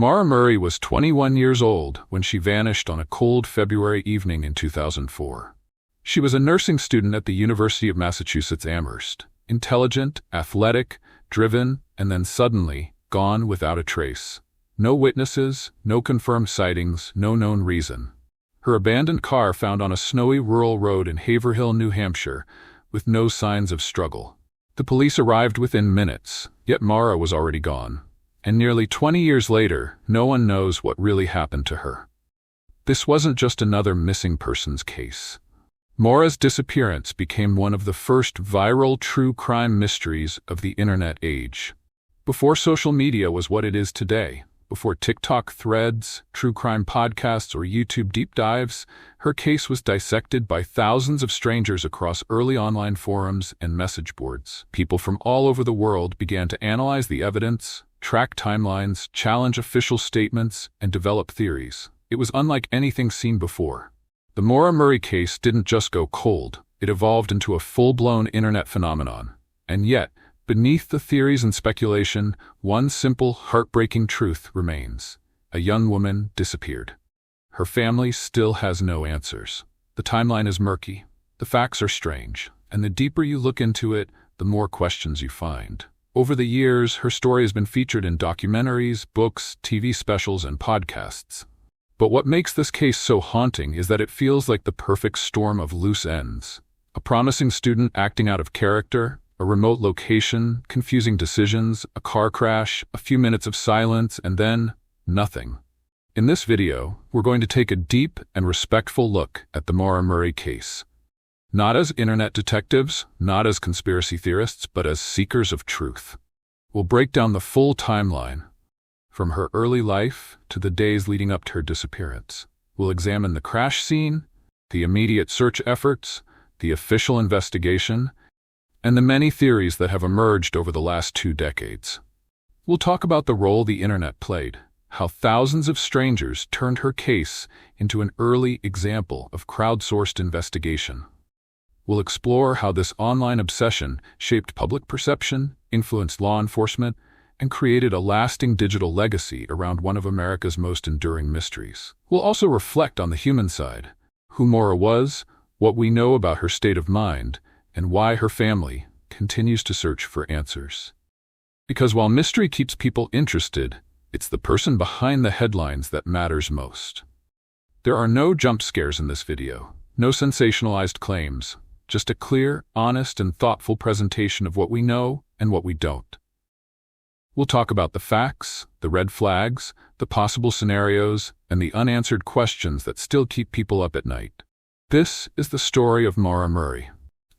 Maura Murray was 21 years old when she vanished on a cold February evening in 2004. She was a nursing student at the University of Massachusetts Amherst, intelligent, athletic, driven, and then suddenly gone without a trace. No witnesses, no confirmed sightings, no known reason. Her abandoned car found on a snowy rural road in Haverhill, New Hampshire, with no signs of struggle. The police arrived within minutes, yet Maura was already gone. And nearly 20 years later, no one knows what really happened to her. This wasn't just another missing persons case. Maura's disappearance became one of the first viral true crime mysteries of the internet age. Before social media was what it is today, before TikTok threads, true crime podcasts, or YouTube deep dives, her case was dissected by thousands of strangers across early online forums and message boards. People from all over the world began to analyze the evidence, track timelines, challenge official statements, and develop theories. It was unlike anything seen before. The Maura Murray case didn't just go cold, it evolved into a full-blown internet phenomenon. And yet, beneath the theories and speculation, one simple, heartbreaking truth remains. A young woman disappeared. Her family still has no answers. The timeline is murky, the facts are strange, and the deeper you look into it, the more questions you find. Over the years, her story has been featured in documentaries, books, TV specials, and podcasts. But what makes this case so haunting is that it feels like the perfect storm of loose ends. A promising student acting out of character, a remote location, confusing decisions, a car crash, a few minutes of silence, and then nothing. In this video, we're going to take a deep and respectful look at the Maura Murray case. Not as internet detectives, not as conspiracy theorists, but as seekers of truth. We'll break down the full timeline, from her early life to the days leading up to her disappearance. We'll examine the crash scene, the immediate search efforts, the official investigation, and the many theories that have emerged over the last 2 decades. We'll talk about the role the internet played, how thousands of strangers turned her case into an early example of crowdsourced investigation. We'll explore how this online obsession shaped public perception, influenced law enforcement, and created a lasting digital legacy around one of America's most enduring mysteries. We'll also reflect on the human side, who Maura was, what we know about her state of mind, and why her family continues to search for answers. Because while mystery keeps people interested, it's the person behind the headlines that matters most. There are no jump scares in this video, no sensationalized claims, just a clear, honest, and thoughtful presentation of what we know and what we don't. We'll talk about the facts, the red flags, the possible scenarios, and the unanswered questions that still keep people up at night. This is the story of Maura Murray,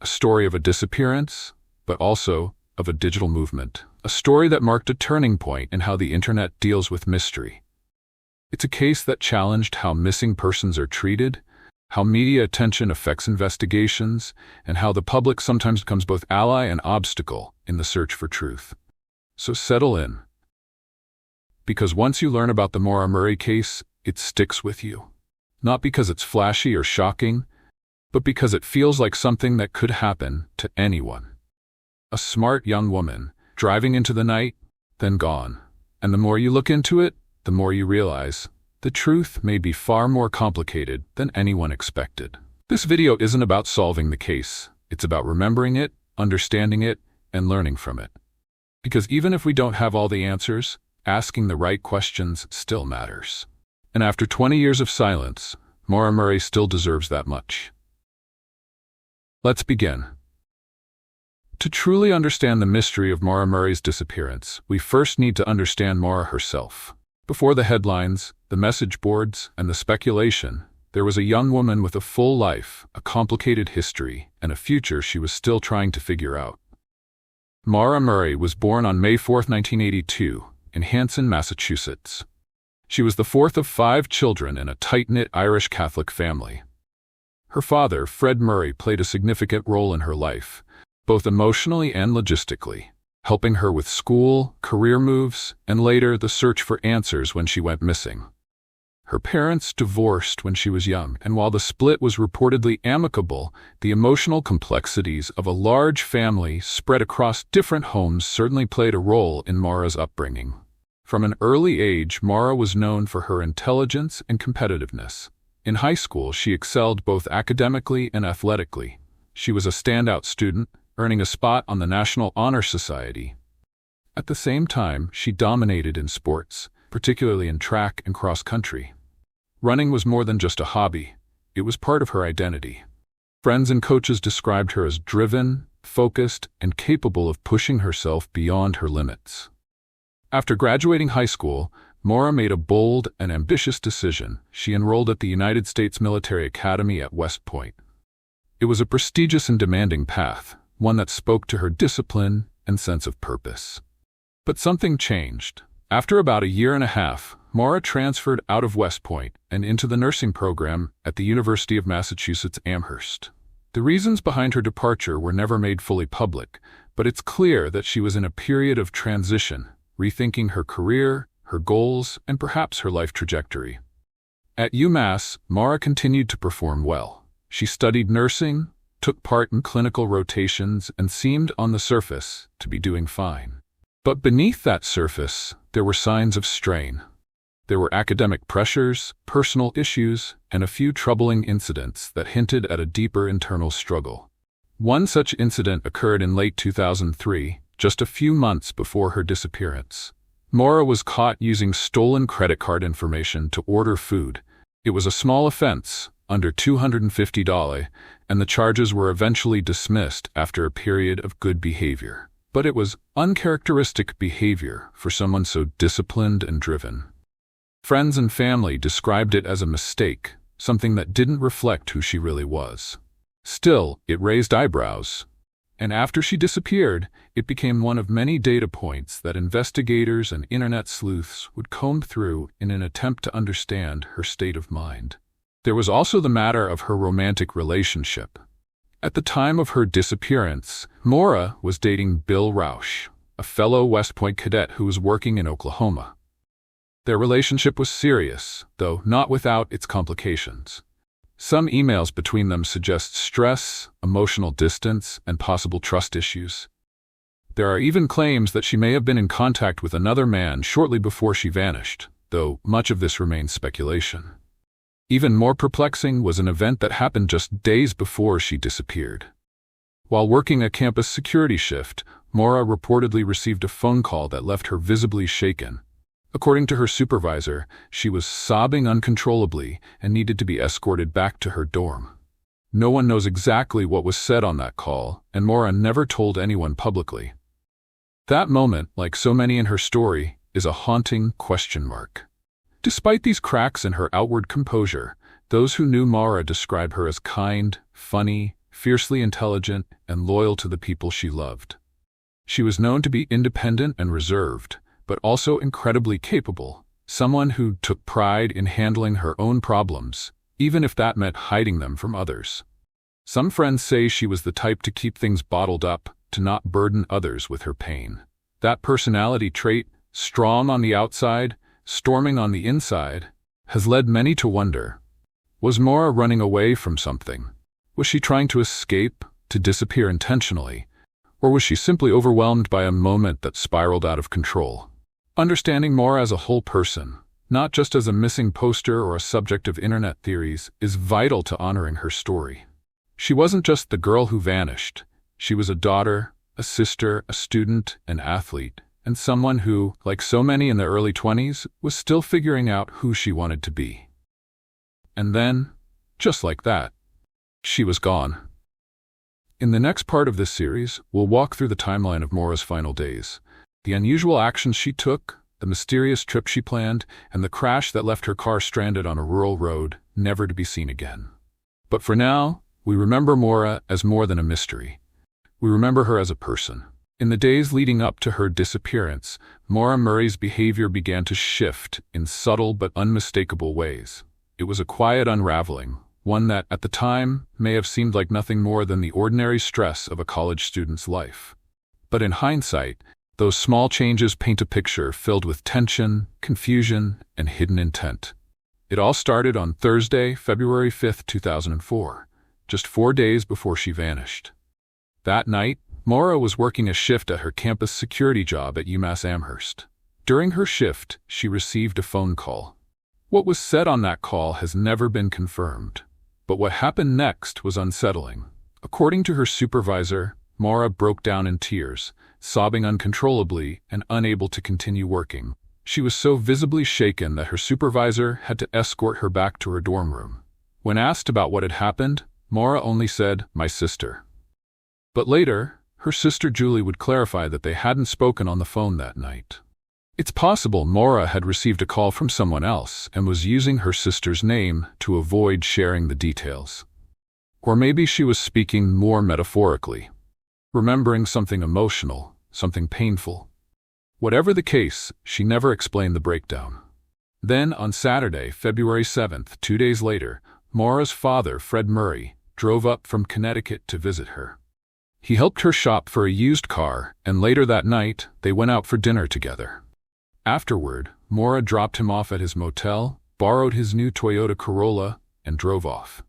a story of a disappearance, but also of a digital movement, a story that marked a turning point in how the internet deals with mystery. It's a case that challenged how missing persons are treated, how media attention affects investigations, and how the public sometimes becomes both ally and obstacle in the search for truth. So settle in. Because once you learn about the Maura Murray case, it sticks with you. Not because it's flashy or shocking, but because it feels like something that could happen to anyone. A smart young woman, driving into the night, then gone. And the more you look into it, the more you realize the truth may be far more complicated than anyone expected. This video isn't about solving the case. It's about remembering it, understanding it, and learning from it. Because even if we don't have all the answers, asking the right questions still matters. And after 20 years of silence, Maura Murray still deserves that much. Let's begin. To truly understand the mystery of Maura Murray's disappearance, we first need to understand Maura herself. Before the headlines, the message boards, and the speculation, there was a young woman with a full life, a complicated history, and a future she was still trying to figure out. Maura Murray was born on May 4, 1982, in Hanson, Massachusetts. She was the fourth of 5 children in a tight-knit Irish Catholic family. Her father, Fred Murray, played a significant role in her life, both emotionally and logistically, helping her with school, career moves, and later the search for answers when she went missing. Her parents divorced when she was young, and while the split was reportedly amicable, the emotional complexities of a large family spread across different homes certainly played a role in Maura's upbringing. From an early age, Maura was known for her intelligence and competitiveness. In high school, she excelled both academically and athletically. She was a standout student, earning a spot on the National Honor Society. At the same time, she dominated in sports, particularly in track and cross-country. Running was more than just a hobby. It was part of her identity. Friends and coaches described her as driven, focused, and capable of pushing herself beyond her limits. After graduating high school, Maura made a bold and ambitious decision. She enrolled at the United States Military Academy at West Point. It was a prestigious and demanding path, one that spoke to her discipline and sense of purpose. But something changed. After about a year and a half, Maura transferred out of West Point and into the nursing program at the University of Massachusetts Amherst. The reasons behind her departure were never made fully public, but it's clear that she was in a period of transition, rethinking her career, her goals, and perhaps her life trajectory. At UMass, Maura continued to perform well. She studied nursing, took part in clinical rotations, and seemed on the surface to be doing fine. But beneath that surface, there were signs of strain. There were academic pressures, personal issues, and a few troubling incidents that hinted at a deeper internal struggle. One such incident occurred in late 2003, just a few months before her disappearance. Maura was caught using stolen credit card information to order food. It was a small offense, under $250, and the charges were eventually dismissed after a period of good behavior. But it was uncharacteristic behavior for someone so disciplined and driven. Friends and family described it as a mistake, something that didn't reflect who she really was. Still, it raised eyebrows. And after she disappeared, it became one of many data points that investigators and internet sleuths would comb through in an attempt to understand her state of mind. There was also the matter of her romantic relationship. At the time of her disappearance, Maura was dating Bill Rausch, a fellow West Point cadet who was working in Oklahoma. Their relationship was serious, though not without its complications. Some emails between them suggest stress, emotional distance, and possible trust issues. There are even claims that she may have been in contact with another man shortly before she vanished, though much of this remains speculation. Even more perplexing was an event that happened just days before she disappeared. While working a campus security shift, Maura reportedly received a phone call that left her visibly shaken. According to her supervisor, she was sobbing uncontrollably and needed to be escorted back to her dorm. No one knows exactly what was said on that call, and Maura never told anyone publicly. That moment, like so many in her story, is a haunting question mark. Despite these cracks in her outward composure, those who knew Maura describe her as kind, funny, fiercely intelligent, and loyal to the people she loved. She was known to be independent and reserved, but also incredibly capable, someone who took pride in handling her own problems, even if that meant hiding them from others. Some friends say she was the type to keep things bottled up, to not burden others with her pain. That personality trait, strong on the outside, storming on the inside, has led many to wonder, was Maura running away from something? Was she trying to escape, to disappear intentionally? Or was she simply overwhelmed by a moment that spiraled out of control? Understanding Maura as a whole person, not just as a missing poster or a subject of internet theories, is vital to honoring her story. She wasn't just the girl who vanished. She was a daughter, a sister, a student, an athlete, and someone who, like so many in their early 20s, was still figuring out who she wanted to be. And then, just like that, she was gone. In the next part of this series, we'll walk through the timeline of Maura's final days. The unusual actions she took, the mysterious trip she planned, and the crash that left her car stranded on a rural road, never to be seen again. But for now, we remember Maura as more than a mystery. We remember her as a person. In the days leading up to her disappearance, Maura Murray's behavior began to shift in subtle but unmistakable ways. It was a quiet unraveling, one that, at the time, may have seemed like nothing more than the ordinary stress of a college student's life. But in hindsight, those small changes paint a picture filled with tension, confusion, and hidden intent. It all started on Thursday, February 5, 2004, just 4 days before she vanished. That night, Maura was working a shift at her campus security job at UMass Amherst. During her shift, she received a phone call. What was said on that call has never been confirmed, but what happened next was unsettling. According to her supervisor, Maura broke down in tears, sobbing uncontrollably and unable to continue working. She was so visibly shaken that her supervisor had to escort her back to her dorm room. When asked about what had happened, Maura only said, "My sister." But later, her sister Julie would clarify that they hadn't spoken on the phone that night. It's possible Maura had received a call from someone else and was using her sister's name to avoid sharing the details. Or maybe she was speaking more metaphorically, remembering something emotional, something painful. Whatever the case, she never explained the breakdown. Then, on Saturday, February 7th, 2 days later, Maura's father, Fred Murray, drove up from Connecticut to visit her. He helped her shop for a used car, and later that night, they went out for dinner together. Afterward, Maura dropped him off at his motel, borrowed his new Toyota Corolla, and drove off.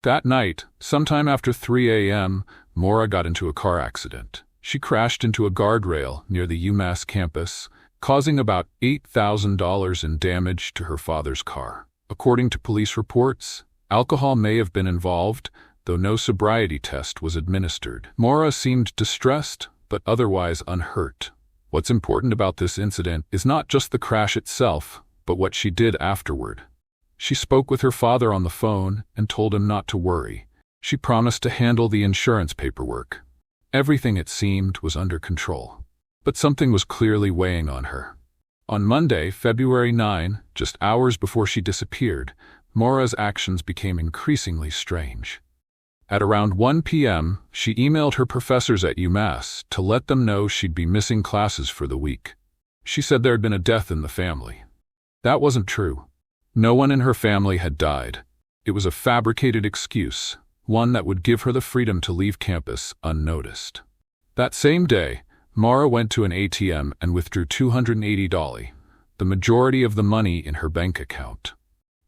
That night, sometime after 3 a.m., Maura got into a car accident. She crashed into a guardrail near the UMass campus, causing about $8,000 in damage to her father's car. According to police reports, alcohol may have been involved, though no sobriety test was administered. Maura seemed distressed, but otherwise unhurt. What's important about this incident is not just the crash itself, but what she did afterward. She spoke with her father on the phone and told him not to worry. She promised to handle the insurance paperwork. Everything, it seemed, was under control. But something was clearly weighing on her. On Monday, February 9, just hours before she disappeared, Maura's actions became increasingly strange. At around 1 p.m., she emailed her professors at UMass to let them know she'd be missing classes for the week. She said there had been a death in the family. That wasn't true. No one in her family had died. It was a fabricated excuse, one that would give her the freedom to leave campus unnoticed. That same day, Maura went to an ATM and withdrew $280, the majority of the money in her bank account.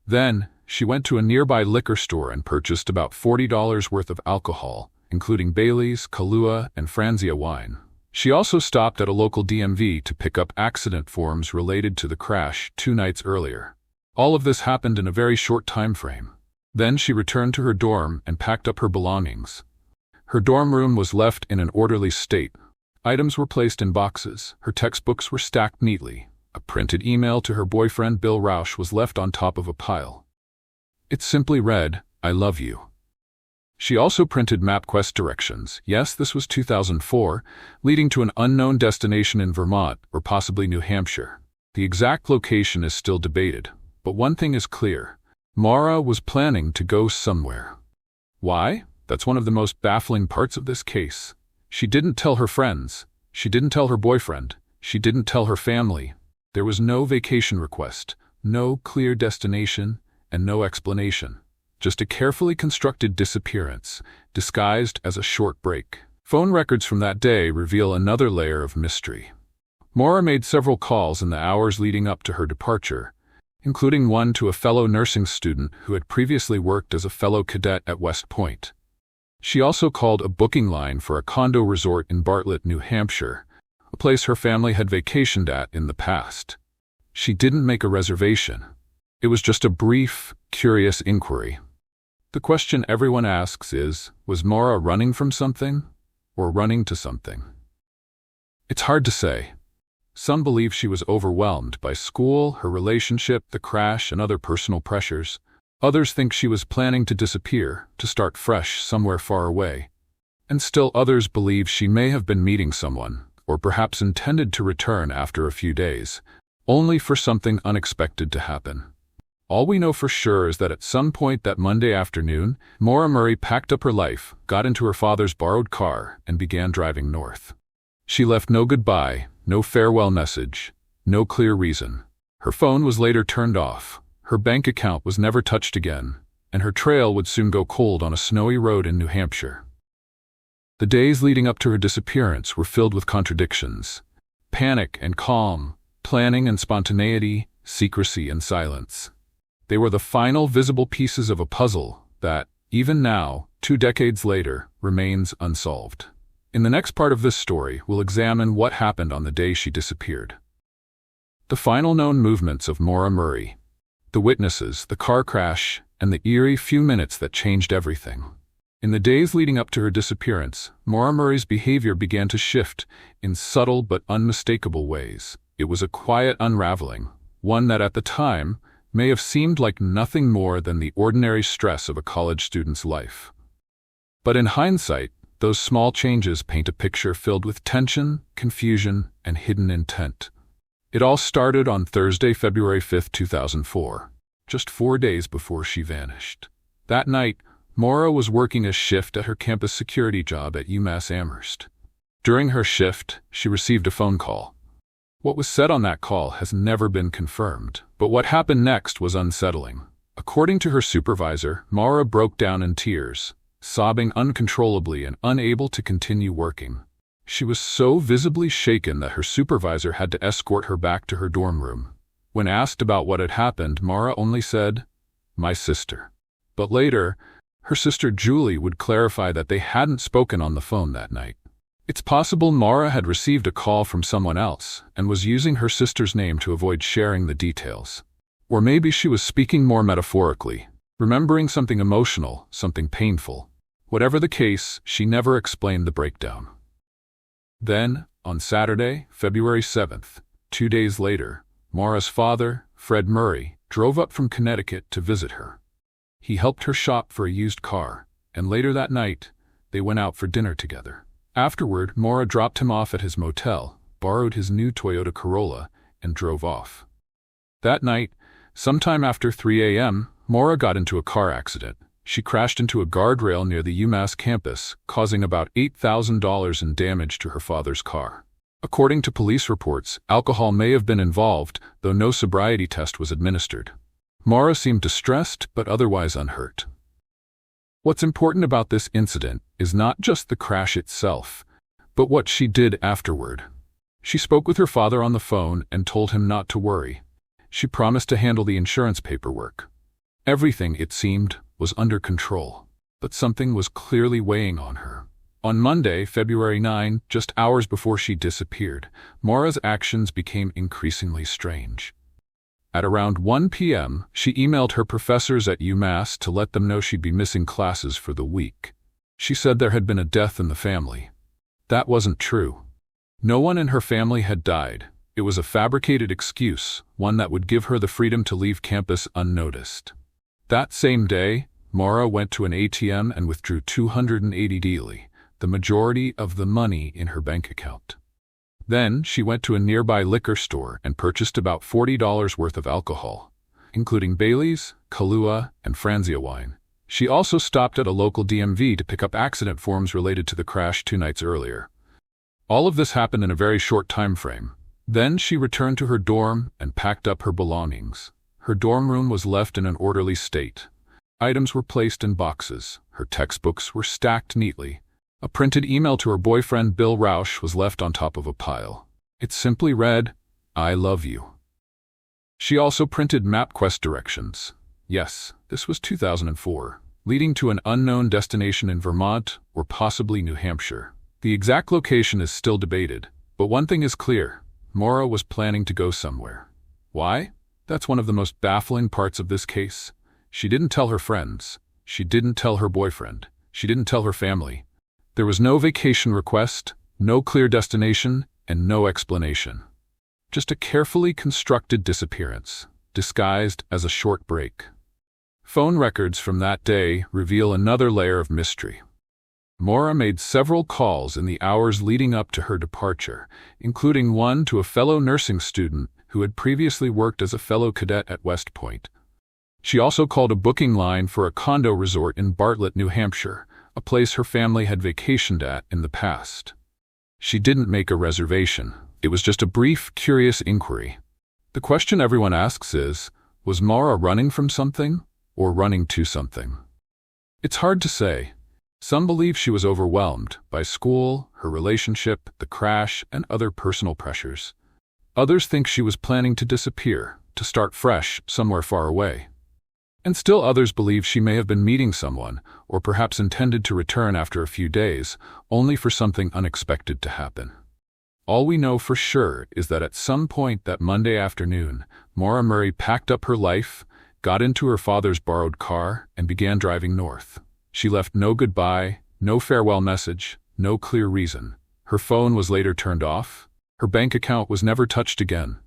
Then, she went to a nearby liquor store and purchased about $40 worth of alcohol, including Bailey's, Kahlua, and Franzia wine. She also stopped at a local DMV to pick up accident forms related to the crash 2 nights earlier. All of this happened in a very short time frame. Then she returned to her dorm and packed up her belongings. Her dorm room was left in an orderly state. Items were placed in boxes. Her textbooks were stacked neatly. A printed email to her boyfriend Bill Rausch was left on top of a pile. It simply read, "I love you." She also printed MapQuest directions. Yes, this was 2004, leading to an unknown destination in Vermont or possibly New Hampshire. The exact location is still debated, but one thing is clear. Maura was planning to go somewhere. Why? That's one of the most baffling parts of this case. She didn't tell her friends. She didn't tell her boyfriend. She didn't tell her family. There was no vacation request, no clear destination, and no explanation. Just a carefully constructed disappearance, disguised as a short break. Phone records from that day reveal another layer of mystery. Maura made several calls in the hours leading up to her departure, including one to a fellow nursing student who had previously worked as a fellow cadet at West Point. She also called a booking line for a condo resort in Bartlett, New Hampshire, a place her family had vacationed at in the past. She didn't make a reservation. It was just a brief, curious inquiry. The question everyone asks is, was Maura running from something or running to something? It's hard to say. Some believe she was overwhelmed by school, her relationship, the crash, and other personal pressures. Others think she was planning to disappear, to start fresh somewhere far away. And still others believe she may have been meeting someone, or perhaps intended to return after a few days, only for something unexpected to happen. All we know for sure is that at some point that Monday afternoon, Maura Murray packed up her life, got into her father's borrowed car, and began driving north. She left no goodbye, no farewell message, no clear reason. Her phone was later turned off, her bank account was never touched again, and her trail would soon go cold on a snowy road in New Hampshire. The days leading up to her disappearance were filled with contradictions. Panic and calm, planning and spontaneity, secrecy and silence. They were the final visible pieces of a puzzle that, even now, 2 decades later, remains unsolved. In the next part of this story, we'll examine what happened on the day she disappeared. The final known movements of Maura Murray. The witnesses, the car crash, and the eerie few minutes that changed everything. In the days leading up to her disappearance, Maura Murray's behavior began to shift in subtle but unmistakable ways. It was a quiet unraveling, one that at the time may have seemed like nothing more than the ordinary stress of a college student's life. But in hindsight, those small changes paint a picture filled with tension, confusion, and hidden intent. It all started on Thursday, February 5, 2004, just 4 days before she vanished. That night, Maura was working a shift at her campus security job at UMass Amherst. During her shift, she received a phone call. What was said on that call has never been confirmed, but what happened next was unsettling. According to her supervisor, Maura broke down in tears, sobbing uncontrollably and unable to continue working. She was so visibly shaken that her supervisor had to escort her back to her dorm room. When asked about what had happened, Maura only said, "My sister." But later, her sister Julie would clarify that they hadn't spoken on the phone that night. It's possible Maura had received a call from someone else and was using her sister's name to avoid sharing the details. Or maybe she was speaking more metaphorically, remembering something emotional, something painful. Whatever the case, she never explained the breakdown. Then, on Saturday, February 7th, 2 days later, Maura's father, Fred Murray, drove up from Connecticut to visit her. He helped her shop for a used car, and later that night, they went out for dinner together. Afterward, Maura dropped him off at his motel, borrowed his new Toyota Corolla, and drove off. That night, sometime after 3 a.m., Maura got into a car accident. She crashed into a guardrail near the UMass campus, causing about $8,000 in damage to her father's car. According to police reports, alcohol may have been involved, though no sobriety test was administered. Maura seemed distressed but otherwise unhurt. What's important about this incident is not just the crash itself, but what she did afterward. She spoke with her father on the phone and told him not to worry. She promised to handle the insurance paperwork. Everything, it seemed, was under control, but something was clearly weighing on her. On Monday, February 9, just hours before she disappeared, Maura's actions became increasingly strange. At around 1 p.m., she emailed her professors at UMass to let them know she'd be missing classes for the week. She said there had been a death in the family. That wasn't true. No one in her family had died. It was a fabricated excuse, one that would give her the freedom to leave campus unnoticed. That same day, Maura went to an ATM and withdrew $280 daily, the majority of the money in her bank account. Then she went to a nearby liquor store and purchased about $40 worth of alcohol, including Bailey's, Kahlua, and Franzia wine. She also stopped at a local DMV to pick up accident forms related to the crash 2 nights earlier. All of this happened in a very short time frame. Then she returned to her dorm and packed up her belongings. Her dorm room was left in an orderly state. Items were placed in boxes. Her textbooks were stacked neatly. A printed email to her boyfriend Bill Rausch was left on top of a pile. It simply read, "I love you." She also printed MapQuest directions. Yes, this was 2004, leading to an unknown destination in Vermont or possibly New Hampshire. The exact location is still debated, but one thing is clear: Maura was planning to go somewhere. Why? That's one of the most baffling parts of this case. She didn't tell her friends. She didn't tell her boyfriend. She didn't tell her family. There was no vacation request, no clear destination, and no explanation. Just a carefully constructed disappearance, disguised as a short break. Phone records from that day reveal another layer of mystery. Maura made several calls in the hours leading up to her departure, including one to a fellow nursing student who had previously worked as a fellow cadet at West Point. She also called a booking line for a condo resort in Bartlett, New Hampshire, a place her family had vacationed at in the past. She didn't make a reservation. It was just a brief, curious inquiry. The question everyone asks is, was Maura running from something or running to something? It's hard to say. Some believe she was overwhelmed by school, her relationship, the crash, and other personal pressures. Others think she was planning to disappear, to start fresh somewhere far away. And still others believe she may have been meeting someone, or perhaps intended to return after a few days, only for something unexpected to happen. All we know for sure is that at some point that Monday afternoon, Maura Murray packed up her life, got into her father's borrowed car, and began driving north. She left no goodbye, no farewell message, no clear reason. Her phone was later turned off, her bank account was never touched again,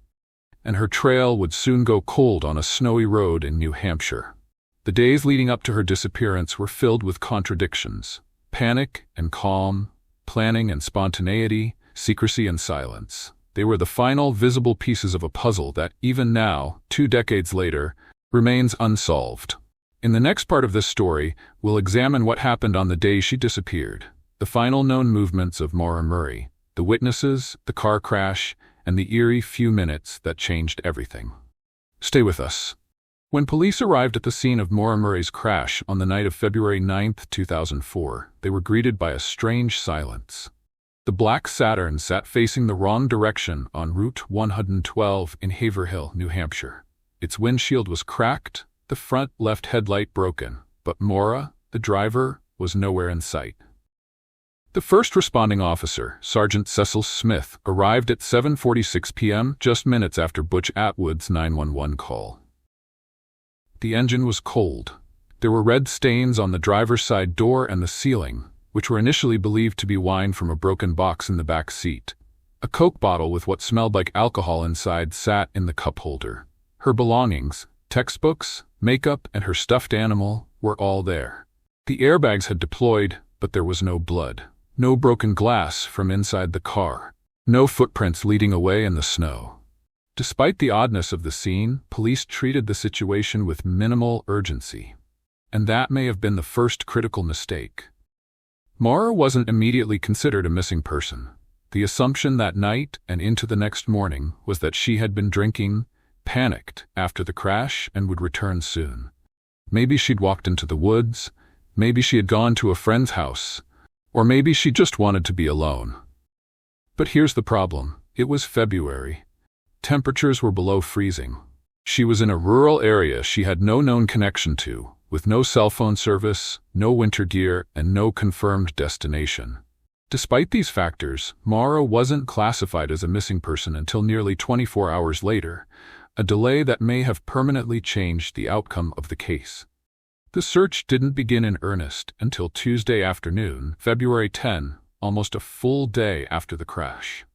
and her trail would soon go cold on a snowy road in New Hampshire. The days leading up to her disappearance were filled with contradictions: panic and calm, planning and spontaneity, secrecy and silence. They were the final visible pieces of a puzzle that, even now, 2 decades later, remains unsolved. In the next part of this story, we'll examine what happened on the day she disappeared, the final known movements of Maura Murray, the witnesses, the car crash, and the eerie few minutes that changed everything. Stay with us. When police arrived at the scene of Maura Murray's crash on the night of February 9, 2004, they were greeted by a strange silence. The black Saturn sat facing the wrong direction on Route 112 in Haverhill, New Hampshire. Its windshield was cracked, the front left headlight broken, but Maura, the driver, was nowhere in sight. The first responding officer, Sergeant Cecil Smith, arrived at 7:46 p.m., just minutes after Butch Atwood's 911 call. The engine was cold. There were red stains on the driver's side door and the ceiling, which were initially believed to be wine from a broken box in the back seat. A Coke bottle with what smelled like alcohol inside sat in the cup holder. Her belongings, textbooks, makeup, and her stuffed animal were all there. The airbags had deployed, but there was no blood. No broken glass from inside the car. No footprints leading away in the snow. Despite the oddness of the scene, police treated the situation with minimal urgency. And that may have been the first critical mistake. Maura wasn't immediately considered a missing person. The assumption that night and into the next morning was that she had been drinking, panicked after the crash, and would return soon. Maybe she'd walked into the woods, maybe she had gone to a friend's house, or maybe she just wanted to be alone. But here's the problem. It was February. Temperatures were below freezing. She was in a rural area she had no known connection to, with no cell phone service, no winter gear, and no confirmed destination. Despite these factors, Maura wasn't classified as a missing person until nearly 24 hours later, a delay that may have permanently changed the outcome of the case. The search didn't begin in earnest until Tuesday afternoon, February 10, almost a full day after the crash.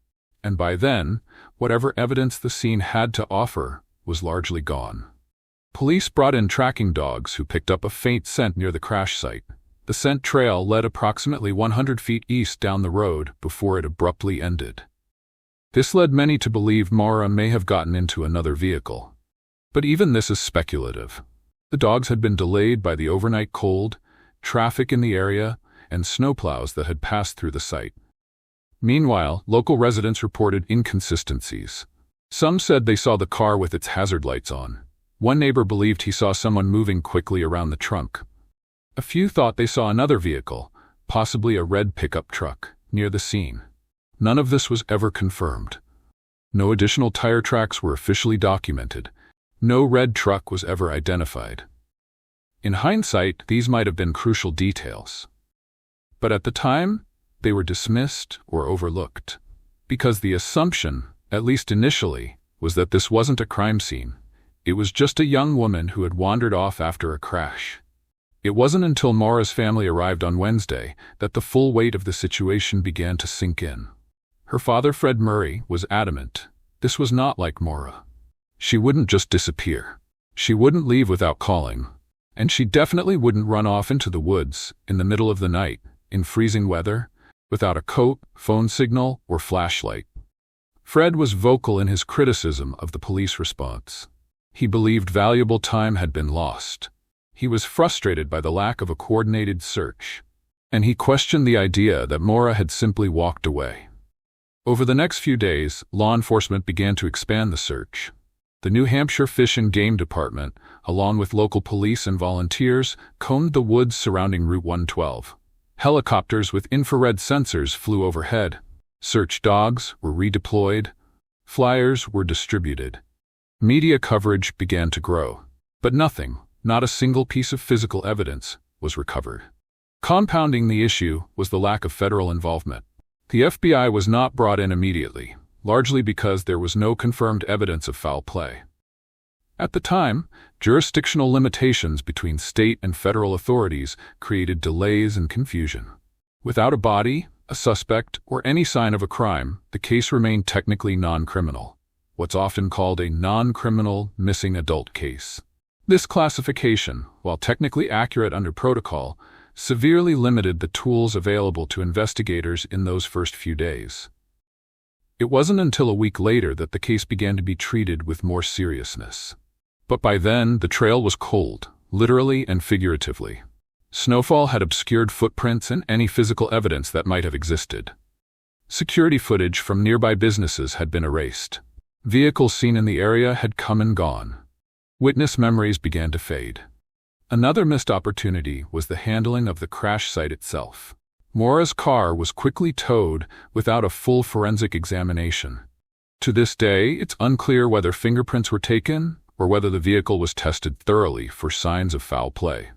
And by then, whatever evidence the scene had to offer was largely gone. Police brought in tracking dogs who picked up a faint scent near the crash site. The scent trail led approximately 100 feet east down the road before it abruptly ended. This led many to believe Maura may have gotten into another vehicle. But even this is speculative. The dogs had been delayed by the overnight cold, traffic in the area, and snowplows that had passed through the site. Meanwhile, local residents reported inconsistencies. Some said they saw the car with its hazard lights on. One neighbor believed he saw someone moving quickly around the trunk. A few thought they saw another vehicle, possibly a red pickup truck, near the scene. None of this was ever confirmed. No additional tire tracks were officially documented. No red truck was ever identified. In hindsight, these might have been crucial details. But at the time, they were dismissed or overlooked, because the assumption, at least initially, was that this wasn't a crime scene. It was just a young woman who had wandered off after a crash. It wasn't until Maura's family arrived on Wednesday that the full weight of the situation began to sink in. Her father, Fred Murray, was adamant. This was not like Maura. She wouldn't just disappear. She wouldn't leave without calling. And she definitely wouldn't run off into the woods, in the middle of the night, in freezing weather, without a coat, phone signal, or flashlight. Fred was vocal in his criticism of the police response. He believed valuable time had been lost. He was frustrated by the lack of a coordinated search, and he questioned the idea that Maura had simply walked away. Over the next few days, law enforcement began to expand the search. The New Hampshire Fish and Game Department, along with local police and volunteers, combed the woods surrounding Route 112. Helicopters with infrared sensors flew overhead. Search dogs were redeployed. Flyers were distributed. Media coverage began to grow. But nothing, not a single piece of physical evidence, was recovered. Compounding the issue was the lack of federal involvement. The FBI was not brought in immediately, largely because there was no confirmed evidence of foul play. At the time, jurisdictional limitations between state and federal authorities created delays and confusion. Without a body, a suspect, or any sign of a crime, the case remained technically non-criminal, what's often called a non-criminal missing adult case. This classification, while technically accurate under protocol, severely limited the tools available to investigators in those first few days. It wasn't until a week later that the case began to be treated with more seriousness. But by then, the trail was cold, literally and figuratively. Snowfall had obscured footprints and any physical evidence that might have existed. Security footage from nearby businesses had been erased. Vehicles seen in the area had come and gone. Witness memories began to fade. Another missed opportunity was the handling of the crash site itself. Maura's car was quickly towed without a full forensic examination. To this day, it's unclear whether fingerprints were taken or whether the vehicle was tested thoroughly for signs of foul play.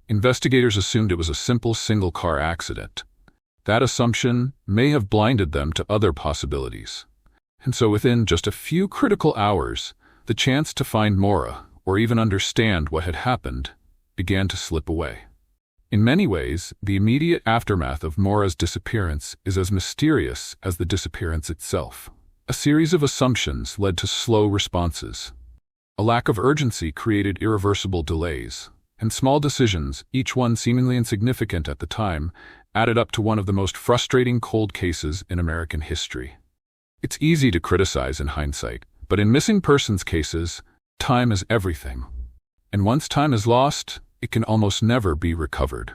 Investigators assumed it was a simple single-car accident. That assumption may have blinded them to other possibilities. And so within just a few critical hours, the chance to find Maura, or even understand what had happened, began to slip away. In many ways, the immediate aftermath of Maura's disappearance is as mysterious as the disappearance itself. A series of assumptions led to slow responses. A lack of urgency created irreversible delays, and small decisions, each one seemingly insignificant at the time, added up to one of the most frustrating cold cases in American history. It's easy to criticize in hindsight, but in missing persons cases, time is everything. And once time is lost, it can almost never be recovered.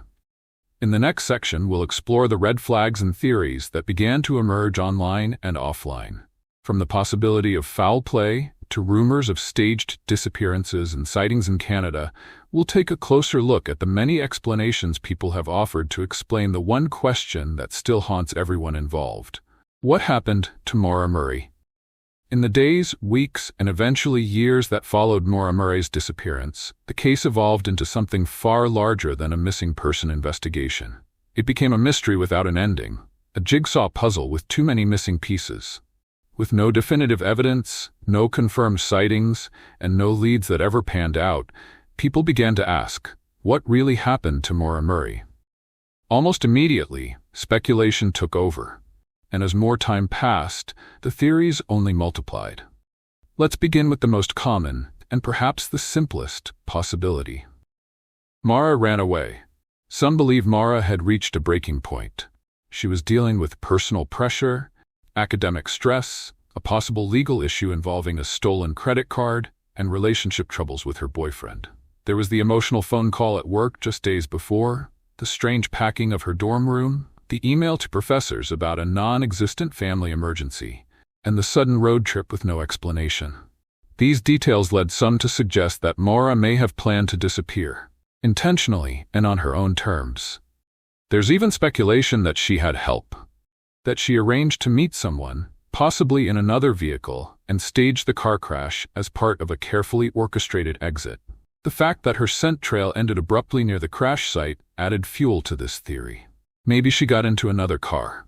In the next section, we'll explore the red flags and theories that began to emerge online and offline. From the possibility of foul play to rumors of staged disappearances and sightings in Canada, we'll take a closer look at the many explanations people have offered to explain the one question that still haunts everyone involved. What happened to Maura Murray? In the days, weeks, and eventually years that followed Maura Murray's disappearance, the case evolved into something far larger than a missing person investigation. It became a mystery without an ending, a jigsaw puzzle with too many missing pieces. With no definitive evidence, no confirmed sightings, and no leads that ever panned out, people began to ask, what really happened to Maura Murray? Almost immediately, speculation took over. And as more time passed, the theories only multiplied. Let's begin with the most common, and perhaps the simplest, possibility. Maura ran away. Some believe Maura had reached a breaking point. She was dealing with personal pressure, academic stress, a possible legal issue involving a stolen credit card, and relationship troubles with her boyfriend. There was the emotional phone call at work just days before, the strange packing of her dorm room, the email to professors about a non-existent family emergency, and the sudden road trip with no explanation. These details led some to suggest that Maura may have planned to disappear, intentionally and on her own terms. There's even speculation that she had help, that she arranged to meet someone, possibly in another vehicle, and staged the car crash as part of a carefully orchestrated exit. The fact that her scent trail ended abruptly near the crash site added fuel to this theory. Maybe she got into another car.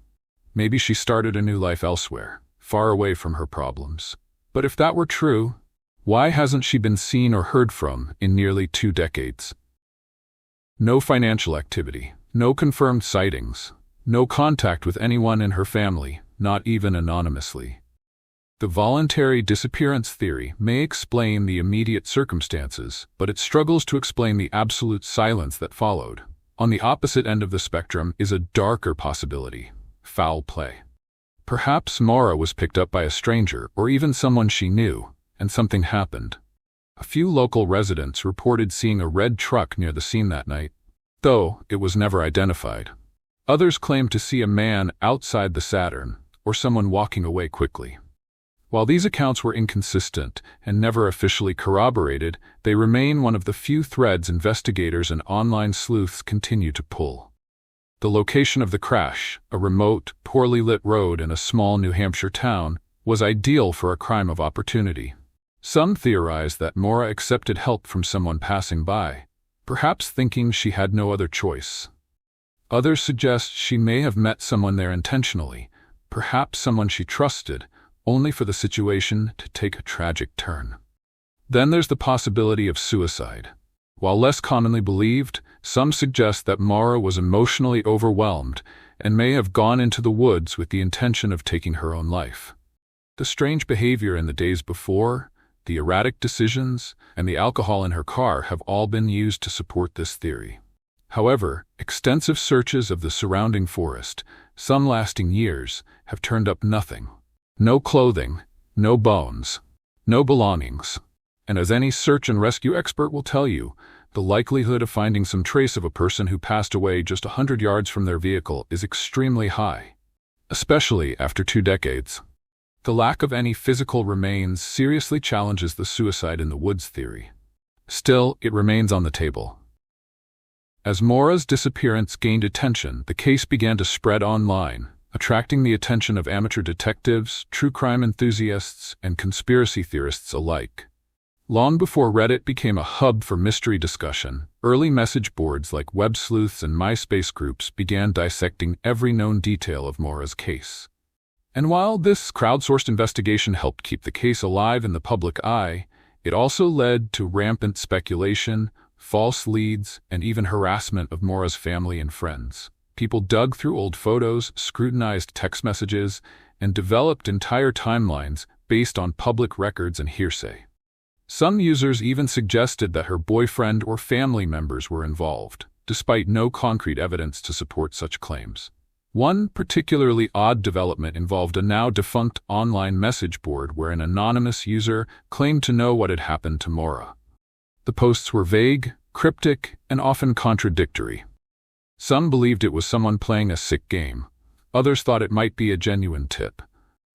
Maybe she started a new life elsewhere, far away from her problems. But if that were true, why hasn't she been seen or heard from in nearly 2 decades? No financial activity, no confirmed sightings, no contact with anyone in her family, not even anonymously. The voluntary disappearance theory may explain the immediate circumstances, but it struggles to explain the absolute silence that followed. On the opposite end of the spectrum is a darker possibility: foul play. Perhaps Maura was picked up by a stranger or even someone she knew, and something happened. A few local residents reported seeing a red truck near the scene that night, though it was never identified. Others claimed to see a man outside the Saturn, or someone walking away quickly. While these accounts were inconsistent and never officially corroborated, they remain one of the few threads investigators and online sleuths continue to pull. The location of the crash, a remote, poorly lit road in a small New Hampshire town, was ideal for a crime of opportunity. Some theorize that Maura accepted help from someone passing by, perhaps thinking she had no other choice. Others suggest she may have met someone there intentionally, perhaps someone she trusted, only for the situation to take a tragic turn. Then there's the possibility of suicide. While less commonly believed, some suggest that Maura was emotionally overwhelmed and may have gone into the woods with the intention of taking her own life. The strange behavior in the days before, the erratic decisions, and the alcohol in her car have all been used to support this theory. However, extensive searches of the surrounding forest, some lasting years, have turned up nothing. No clothing, no bones, no belongings. And as any search and rescue expert will tell you, the likelihood of finding some trace of a person who passed away just 100 yards from their vehicle is extremely high, especially after 2 decades. The lack of any physical remains seriously challenges the suicide in the woods theory. Still, it remains on the table. As Maura's disappearance gained attention, the case began to spread online, attracting the attention of amateur detectives, true crime enthusiasts, and conspiracy theorists alike. Long before Reddit became a hub for mystery discussion, early message boards like web sleuths and MySpace groups began dissecting every known detail of Maura's case. And while this crowdsourced investigation helped keep the case alive in the public eye, it also led to rampant speculation, false leads, and even harassment of Maura's family and friends. People dug through old photos, scrutinized text messages, and developed entire timelines based on public records and hearsay. Some users even suggested that her boyfriend or family members were involved, despite no concrete evidence to support such claims. One particularly odd development involved a now-defunct online message board where an anonymous user claimed to know what had happened to Maura. The posts were vague, cryptic, and often contradictory. Some believed it was someone playing a sick game. Others thought it might be a genuine tip.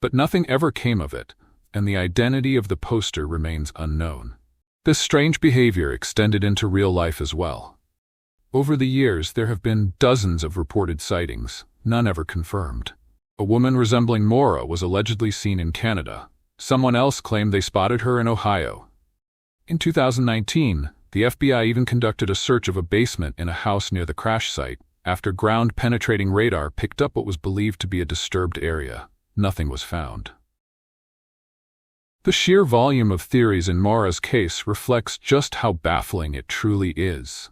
But nothing ever came of it, and the identity of the poster remains unknown. This strange behavior extended into real life as well. Over the years, there have been dozens of reported sightings, none ever confirmed. A woman resembling Maura was allegedly seen in Canada. Someone else claimed they spotted her in Ohio. In 2019, the FBI even conducted a search of a basement in a house near the crash site. After ground-penetrating radar picked up what was believed to be a disturbed area, nothing was found. The sheer volume of theories in Maura's case reflects just how baffling it truly is.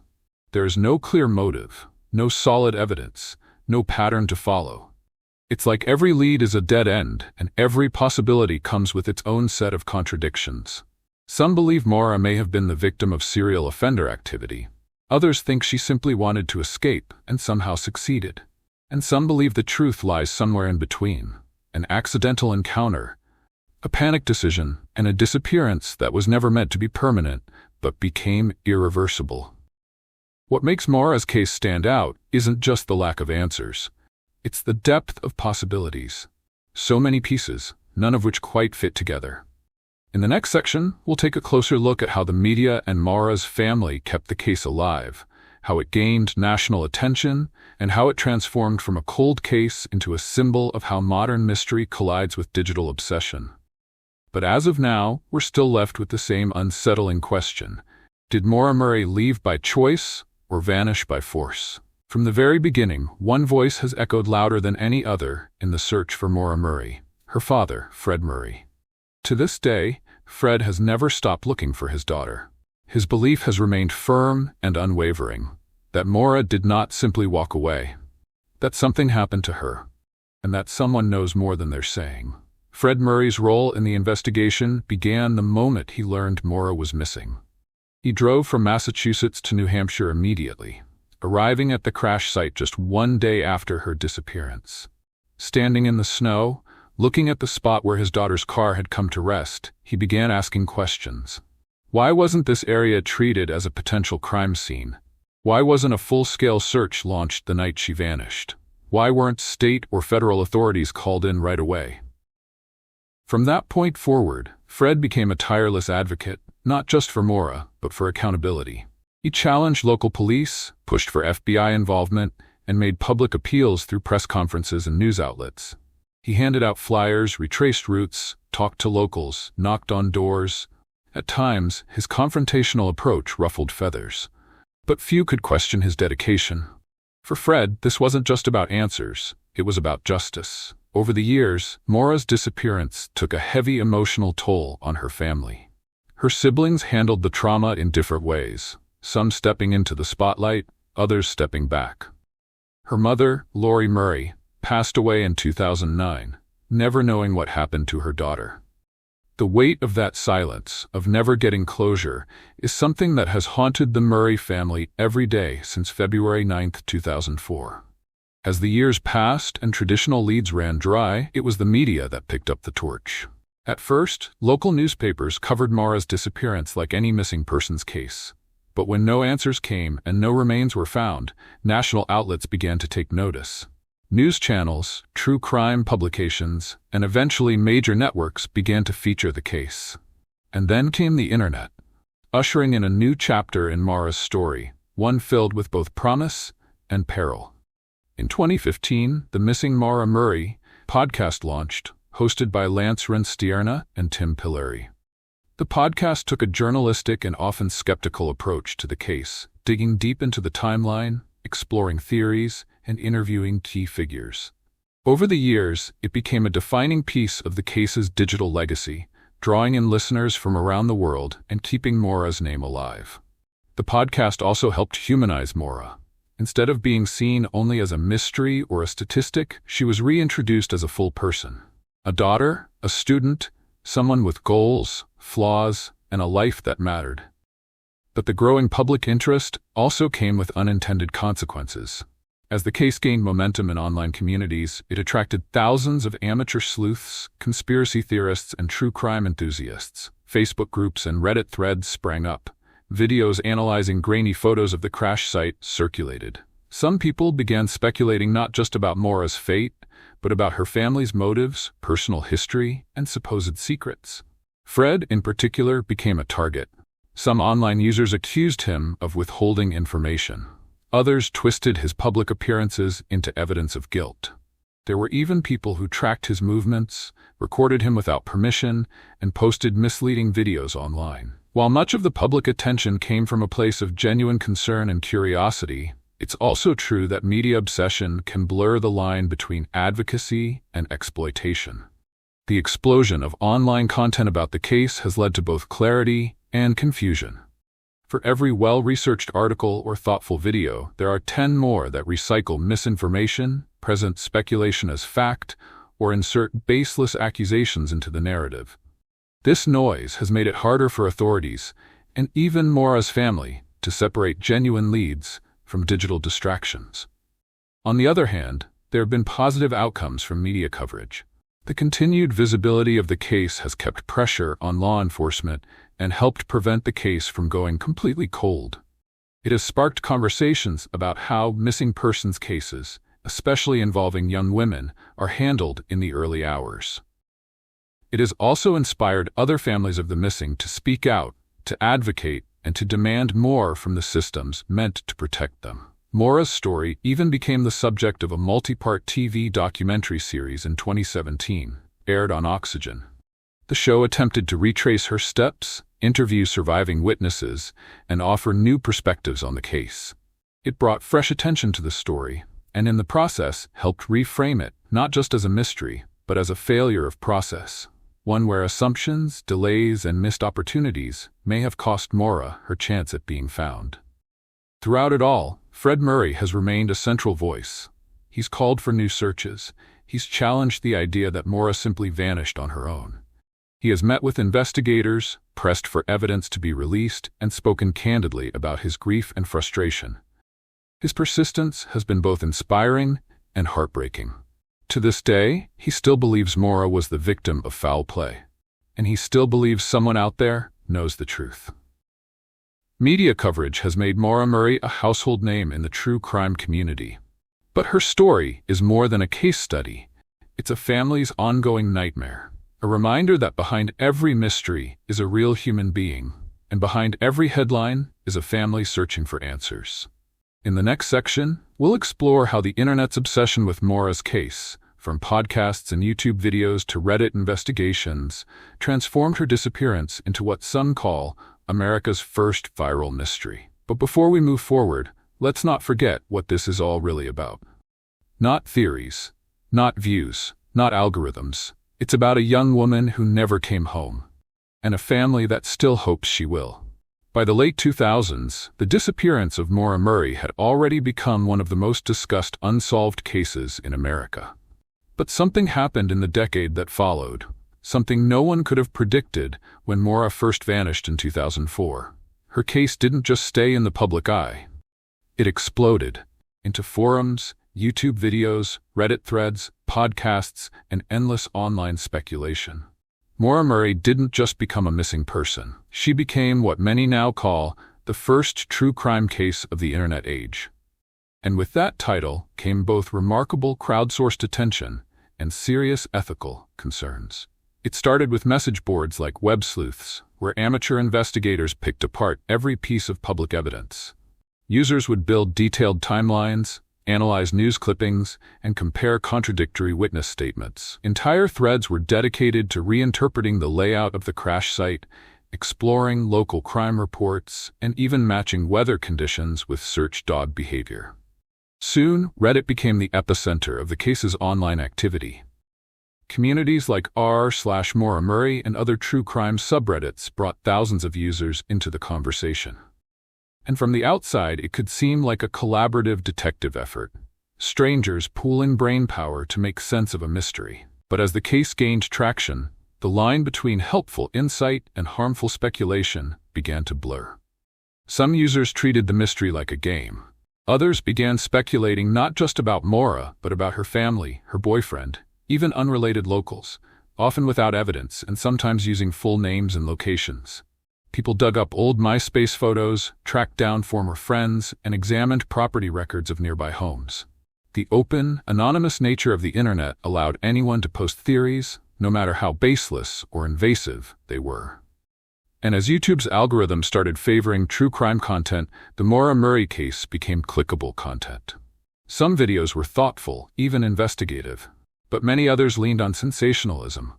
There is no clear motive, no solid evidence, no pattern to follow. It's like every lead is a dead end, and every possibility comes with its own set of contradictions. Some believe Maura may have been the victim of serial offender activity. Others think she simply wanted to escape and somehow succeeded. And some believe the truth lies somewhere in between, an accidental encounter, a panic decision, and a disappearance that was never meant to be permanent, but became irreversible. What makes Maura's case stand out isn't just the lack of answers. It's the depth of possibilities. So many pieces, none of which quite fit together. In the next section, we'll take a closer look at how the media and Maura's family kept the case alive, how it gained national attention, and how it transformed from a cold case into a symbol of how modern mystery collides with digital obsession. But as of now, we're still left with the same unsettling question. Did Maura Murray leave by choice or vanish by force? From the very beginning, one voice has echoed louder than any other in the search for Maura Murray, her father, Fred Murray. To this day, Fred has never stopped looking for his daughter. His belief has remained firm and unwavering, that Maura did not simply walk away, that something happened to her, and that someone knows more than they're saying. Fred Murray's role in the investigation began the moment he learned Maura was missing. He drove from Massachusetts to New Hampshire immediately, arriving at the crash site just 1 day after her disappearance. Standing in the snow, looking at the spot where his daughter's car had come to rest, he began asking questions. Why wasn't this area treated as a potential crime scene? Why wasn't a full-scale search launched the night she vanished? Why weren't state or federal authorities called in right away? From that point forward, Fred became a tireless advocate, not just for Maura, but for accountability. He challenged local police, pushed for FBI involvement, and made public appeals through press conferences and news outlets. He handed out flyers, retraced routes, talked to locals, knocked on doors. At times, his confrontational approach ruffled feathers. But few could question his dedication. For Fred, this wasn't just about answers, it was about justice. Over the years, Maura's disappearance took a heavy emotional toll on her family. Her siblings handled the trauma in different ways, some stepping into the spotlight, others stepping back. Her mother, Maura Murray, passed away in 2009, never knowing what happened to her daughter. The weight of that silence, of never getting closure, is something that has haunted the Murray family every day since February 9, 2004. As the years passed and traditional leads ran dry, it was the media that picked up the torch. At first, local newspapers covered Maura's disappearance like any missing persons case. But when no answers came and no remains were found, national outlets began to take notice. News channels, true crime publications, and eventually major networks began to feature the case. And then came the internet, ushering in a new chapter in Maura's story, one filled with both promise and peril. In 2015, the Missing Maura Murray podcast launched, hosted by Lance Renstierna and Tim Pillari. The podcast took a journalistic and often skeptical approach to the case, digging deep into the timeline, exploring theories, and interviewing key figures. Over the years, it became a defining piece of the case's digital legacy, drawing in listeners from around the world and keeping Maura's name alive. The podcast also helped humanize Maura. Instead of being seen only as a mystery or a statistic, she was reintroduced as a full person. A daughter, a student, someone with goals, flaws, and a life that mattered. But the growing public interest also came with unintended consequences. As the case gained momentum in online communities, it attracted thousands of amateur sleuths, conspiracy theorists, and true crime enthusiasts. Facebook groups and Reddit threads sprang up. Videos analyzing grainy photos of the crash site circulated. Some people began speculating not just about Maura's fate, but about her family's motives, personal history, and supposed secrets. Fred, in particular, became a target. Some online users accused him of withholding information. Others twisted his public appearances into evidence of guilt. There were even people who tracked his movements, recorded him without permission, and posted misleading videos online. While much of the public attention came from a place of genuine concern and curiosity, it's also true that media obsession can blur the line between advocacy and exploitation. The explosion of online content about the case has led to both clarity and confusion. For every well-researched article or thoughtful video, there are 10 more that recycle misinformation, present speculation as fact, or insert baseless accusations into the narrative. This noise has made it harder for authorities, and even Maura's family, to separate genuine leads from digital distractions. On the other hand, there have been positive outcomes from media coverage. The continued visibility of the case has kept pressure on law enforcement and helped prevent the case from going completely cold. It has sparked conversations about how missing persons cases, especially involving young women, are handled in the early hours. It has also inspired other families of the missing to speak out, to advocate, and to demand more from the systems meant to protect them. Maura's story even became the subject of a multi-part TV documentary series in 2017, aired on Oxygen. The show attempted to retrace her steps, interview surviving witnesses, and offer new perspectives on the case. It brought fresh attention to the story, and in the process helped reframe it, not just as a mystery, but as a failure of process, one where assumptions, delays, and missed opportunities may have cost Maura her chance at being found. Throughout it all, Fred Murray has remained a central voice. He's called for new searches. He's challenged the idea that Maura simply vanished on her own. He has met with investigators, pressed for evidence to be released, and spoken candidly about his grief and frustration. His persistence has been both inspiring and heartbreaking. To this day, he still believes Maura was the victim of foul play, and he still believes someone out there knows the truth. Media coverage has made Maura Murray a household name in the true crime community. But her story is more than a case study. It's a family's ongoing nightmare, a reminder that behind every mystery is a real human being, and behind every headline is a family searching for answers. In the next section, we'll explore how the internet's obsession with Maura's case, from podcasts and YouTube videos to Reddit investigations, transformed her disappearance into what some call America's first viral mystery. But before we move forward, let's not forget what this is all really about. Not theories, not views, not algorithms. It's about a young woman who never came home, and a family that still hopes she will. By the late 2000s, the disappearance of Maura Murray had already become one of the most discussed unsolved cases in America. But something happened in the decade that followed, something no one could have predicted when Maura first vanished in 2004. Her case didn't just stay in the public eye. It exploded into forums, YouTube videos, Reddit threads, podcasts, and endless online speculation. Maura Murray didn't just become a missing person. She became what many now call the first true crime case of the internet age. And with that title came both remarkable crowdsourced attention and serious ethical concerns. It started with message boards like web sleuths, where amateur investigators picked apart every piece of public evidence. Users would build detailed timelines, analyze news clippings, and compare contradictory witness statements. Entire threads were dedicated to reinterpreting the layout of the crash site, exploring local crime reports, and even matching weather conditions with search dog behavior. Soon, Reddit became the epicenter of the case's online activity. Communities like r/Maura Murray and other true crime subreddits brought thousands of users into the conversation. And from the outside, it could seem like a collaborative detective effort, strangers pooling brainpower to make sense of a mystery. But as the case gained traction, the line between helpful insight and harmful speculation began to blur. Some users treated the mystery like a game. Others began speculating not just about Maura, but about her family, her boyfriend, even unrelated locals, often without evidence and sometimes using full names and locations. People dug up old MySpace photos, tracked down former friends, and examined property records of nearby homes. The open, anonymous nature of the internet allowed anyone to post theories, no matter how baseless or invasive they were. And as YouTube's algorithm started favoring true crime content, the Maura Murray case became clickable content. Some videos were thoughtful, even investigative, but many others leaned on sensationalism.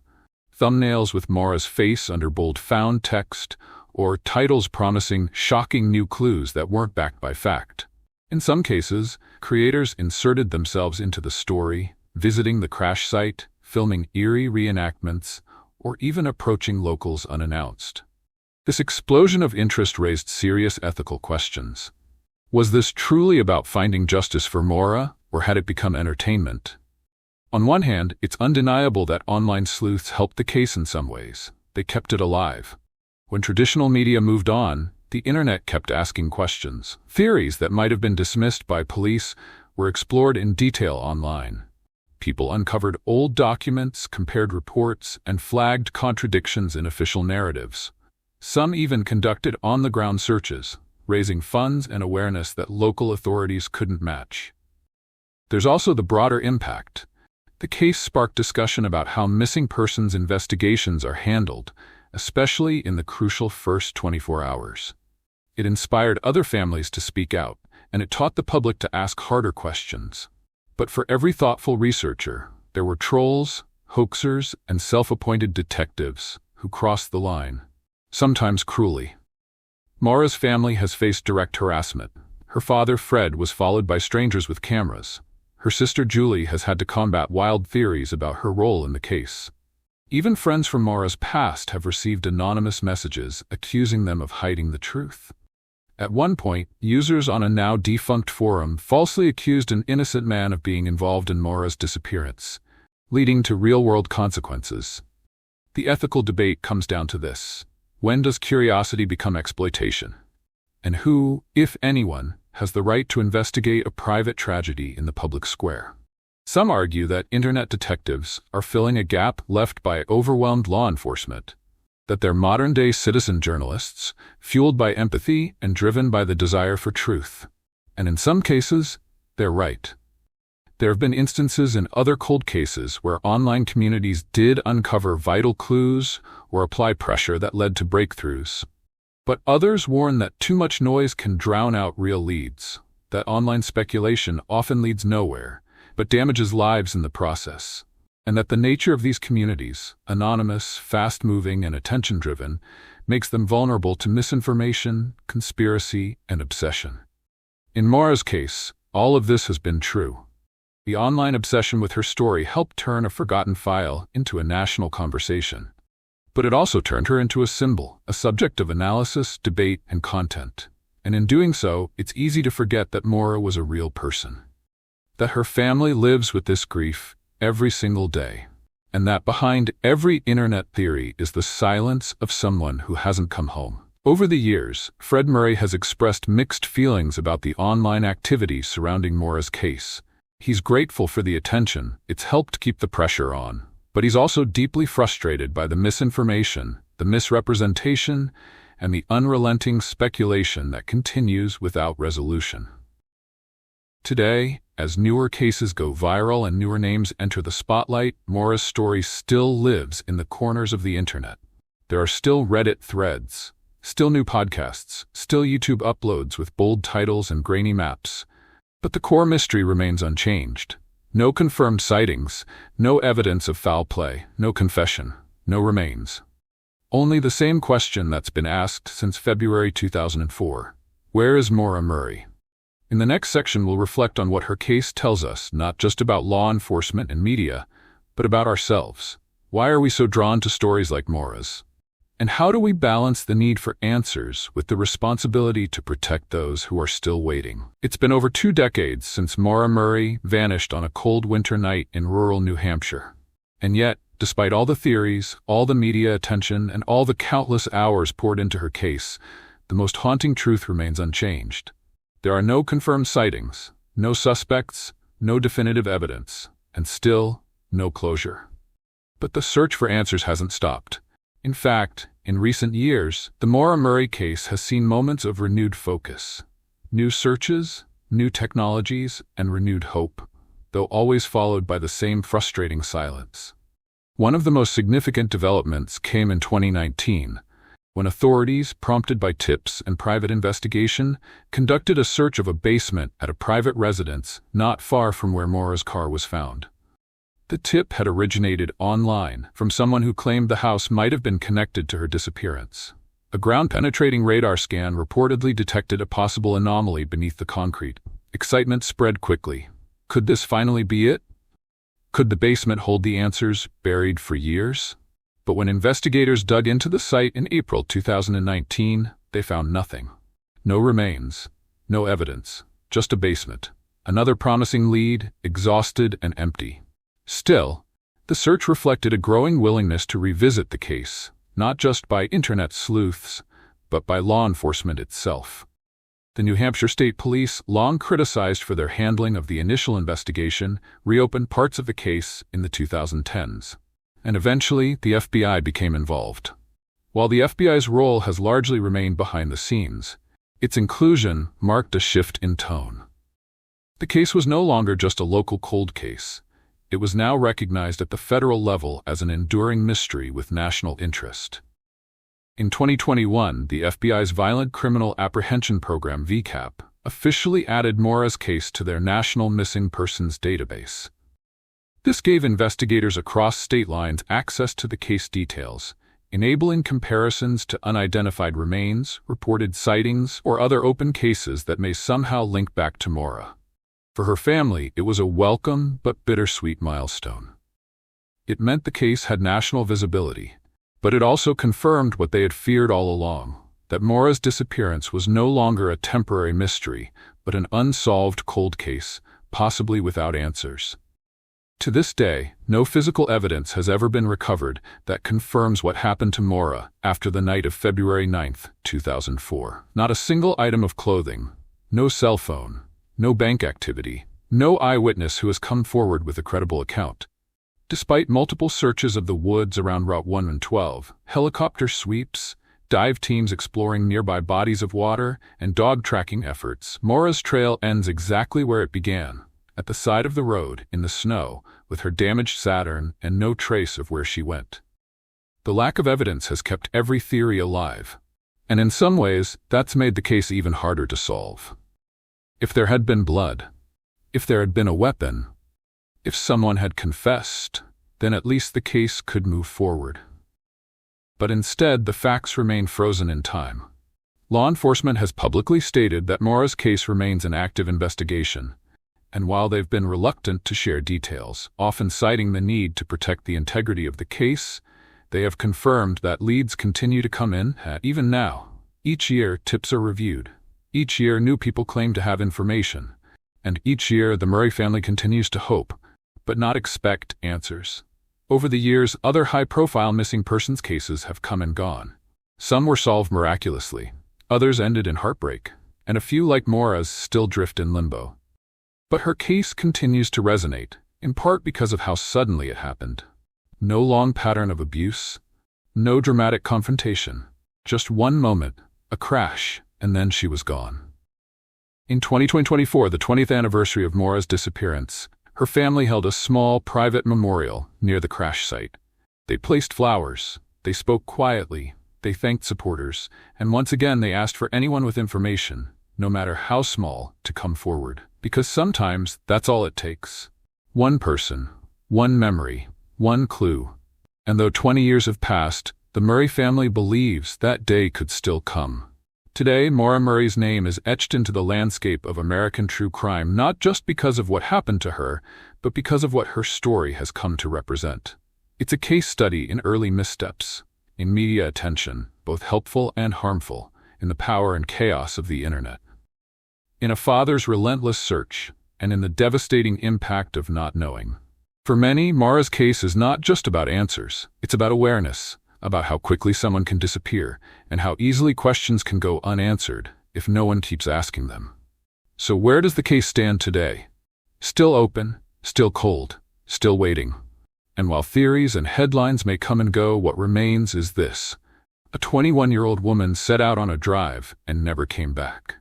Thumbnails with Maura's face under bold found text, or titles promising shocking new clues that weren't backed by fact. In some cases, creators inserted themselves into the story, visiting the crash site, filming eerie reenactments, or even approaching locals unannounced. This explosion of interest raised serious ethical questions. Was this truly about finding justice for Maura, or had it become entertainment? On one hand, it's undeniable that online sleuths helped the case in some ways. They kept it alive. When traditional media moved on, the internet kept asking questions. Theories that might have been dismissed by police were explored in detail online. People uncovered old documents, compared reports, and flagged contradictions in official narratives. Some even conducted on-the-ground searches, raising funds and awareness that local authorities couldn't match. There's also the broader impact. The case sparked discussion about how missing persons investigations are handled, especially in the crucial first 24 hours. It inspired other families to speak out, and it taught the public to ask harder questions. But for every thoughtful researcher, there were trolls, hoaxers, and self-appointed detectives who crossed the line, sometimes cruelly. Maura's family has faced direct harassment. Her father, Fred, was followed by strangers with cameras. Her sister, Julie, has had to combat wild theories about her role in the case. Even friends from Maura's past have received anonymous messages accusing them of hiding the truth. At one point, users on a now-defunct forum falsely accused an innocent man of being involved in Maura's disappearance, leading to real-world consequences. The ethical debate comes down to this: when does curiosity become exploitation? And who, if anyone, has the right to investigate a private tragedy in the public square? Some argue that internet detectives are filling a gap left by overwhelmed law enforcement, that they're modern-day citizen journalists, fueled by empathy and driven by the desire for truth. And in some cases, they're right. There have been instances in other cold cases where online communities did uncover vital clues or apply pressure that led to breakthroughs. But others warn that too much noise can drown out real leads, that online speculation often leads nowhere, but damages lives in the process, and that the nature of these communities, anonymous, fast-moving, and attention-driven, makes them vulnerable to misinformation, conspiracy, and obsession. In Maura's case, all of this has been true. The online obsession with her story helped turn a forgotten file into a national conversation. But it also turned her into a symbol, a subject of analysis, debate, and content. And in doing so, it's easy to forget that Maura was a real person. That her family lives with this grief every single day. And that behind every internet theory is the silence of someone who hasn't come home. Over the years, Fred Murray has expressed mixed feelings about the online activity surrounding Maura's case. He's grateful for the attention, it's helped keep the pressure on. But he's also deeply frustrated by the misinformation, the misrepresentation, and the unrelenting speculation that continues without resolution. Today, as newer cases go viral and newer names enter the spotlight, Maura's story still lives in the corners of the internet. There are still Reddit threads, still new podcasts, still YouTube uploads with bold titles and grainy maps. But the core mystery remains unchanged. No confirmed sightings, no evidence of foul play, no confession, no remains. Only the same question that's been asked since February 2004. Where is Maura Murray? In the next section, we'll reflect on what her case tells us, not just about law enforcement and media, but about ourselves. Why are we so drawn to stories like Maura's? And how do we balance the need for answers with the responsibility to protect those who are still waiting? It's been over 2 decades since Maura Murray vanished on a cold winter night in rural New Hampshire. And yet, despite all the theories, all the media attention, and all the countless hours poured into her case, the most haunting truth remains unchanged. There are no confirmed sightings, no suspects, no definitive evidence, and still, no closure. But the search for answers hasn't stopped. In fact, in recent years, the Maura Murray case has seen moments of renewed focus. New searches, new technologies, and renewed hope, though always followed by the same frustrating silence. One of the most significant developments came in 2019, when authorities, prompted by tips and private investigation, conducted a search of a basement at a private residence not far from where Maura's car was found. The tip had originated online from someone who claimed the house might have been connected to her disappearance. A ground-penetrating radar scan reportedly detected a possible anomaly beneath the concrete. Excitement spread quickly. Could this finally be it? Could the basement hold the answers buried for years? But when investigators dug into the site in April 2019, they found nothing. No remains, no evidence, just a basement. Another promising lead, exhausted and empty. Still, the search reflected a growing willingness to revisit the case, not just by internet sleuths, but by law enforcement itself. The New Hampshire State Police, long criticized for their handling of the initial investigation, reopened parts of the case in the 2010s. And eventually, the FBI became involved. While the FBI's role has largely remained behind the scenes, its inclusion marked a shift in tone. The case was no longer just a local cold case. It was now recognized at the federal level as an enduring mystery with national interest. In 2021, the FBI's Violent Criminal Apprehension Program (VCAP) officially added Maura's case to their National Missing Persons Database. This gave investigators across state lines access to the case details, enabling comparisons to unidentified remains, reported sightings, or other open cases that may somehow link back to Maura. For her family, it was a welcome but bittersweet milestone. It meant the case had national visibility, but it also confirmed what they had feared all along, that Maura's disappearance was no longer a temporary mystery, but an unsolved cold case, possibly without answers. To this day, no physical evidence has ever been recovered that confirms what happened to Maura after the night of February 9, 2004. Not a single item of clothing, no cell phone, no bank activity, no eyewitness who has come forward with a credible account. Despite multiple searches of the woods around Route 1 and 12, helicopter sweeps, dive teams exploring nearby bodies of water, and dog tracking efforts, Maura's trail ends exactly where it began, at the side of the road, in the snow, with her damaged Saturn and no trace of where she went. The lack of evidence has kept every theory alive, and in some ways, that's made the case even harder to solve. If there had been blood, if there had been a weapon, if someone had confessed, then at least the case could move forward. But instead, the facts remain frozen in time. Law enforcement has publicly stated that Maura's case remains an active investigation, and while they've been reluctant to share details, often citing the need to protect the integrity of the case, they have confirmed that leads continue to come in, even now. Each year, tips are reviewed. Each year, new people claim to have information. And each year, the Murray family continues to hope, but not expect, answers. Over the years, other high-profile missing persons cases have come and gone. Some were solved miraculously, others ended in heartbreak, and a few, like Maura's, still drift in limbo. But her case continues to resonate, in part because of how suddenly it happened. No long pattern of abuse, no dramatic confrontation, just one moment, a crash, and then she was gone. In 2024, the 20th anniversary of Maura's disappearance, her family held a small, private memorial near the crash site. They placed flowers, they spoke quietly, they thanked supporters, and once again they asked for anyone with information, no matter how small, to come forward. Because sometimes that's all it takes. One person, one memory, one clue. And though 20 years have passed, the Murray family believes that day could still come. Today, Maura Murray's name is etched into the landscape of American true crime, not just because of what happened to her, but because of what her story has come to represent. It's a case study in early missteps, in media attention, both helpful and harmful, in the power and chaos of the internet. In a father's relentless search, and in the devastating impact of not knowing. For many, Maura's case is not just about answers, it's about awareness, about how quickly someone can disappear, and how easily questions can go unanswered if no one keeps asking them. So where does the case stand today? Still open, still cold, still waiting. And while theories and headlines may come and go, what remains is this. A 21-year-old woman set out on a drive and never came back.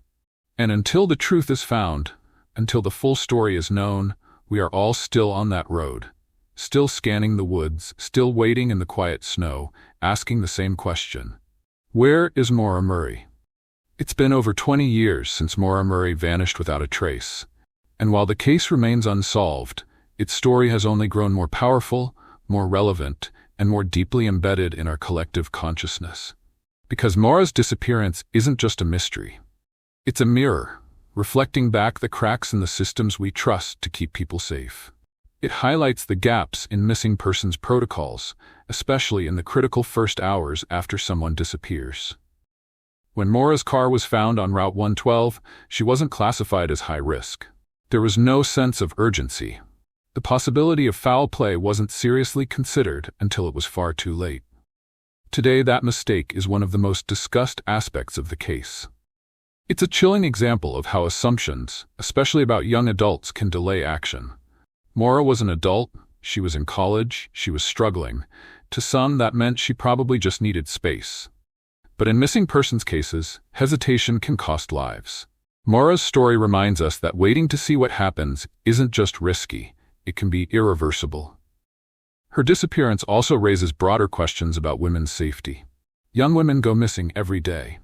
And until the truth is found, until the full story is known, we are all still on that road. Still scanning the woods, still waiting in the quiet snow, asking the same question. Where is Maura Murray? It's been over 20 years since Maura Murray vanished without a trace. And while the case remains unsolved, its story has only grown more powerful, more relevant, and more deeply embedded in our collective consciousness. Because Maura's disappearance isn't just a mystery. It's a mirror, reflecting back the cracks in the systems we trust to keep people safe. It highlights the gaps in missing persons protocols, especially in the critical first hours after someone disappears. When Maura's car was found on Route 112, she wasn't classified as high risk. There was no sense of urgency. The possibility of foul play wasn't seriously considered until it was far too late. Today, that mistake is one of the most discussed aspects of the case. It's a chilling example of how assumptions, especially about young adults, can delay action. Maura was an adult, she was in college, she was struggling. To some, that meant she probably just needed space. But in missing persons cases, hesitation can cost lives. Maura's story reminds us that waiting to see what happens isn't just risky, it can be irreversible. Her disappearance also raises broader questions about women's safety. Young women go missing every day.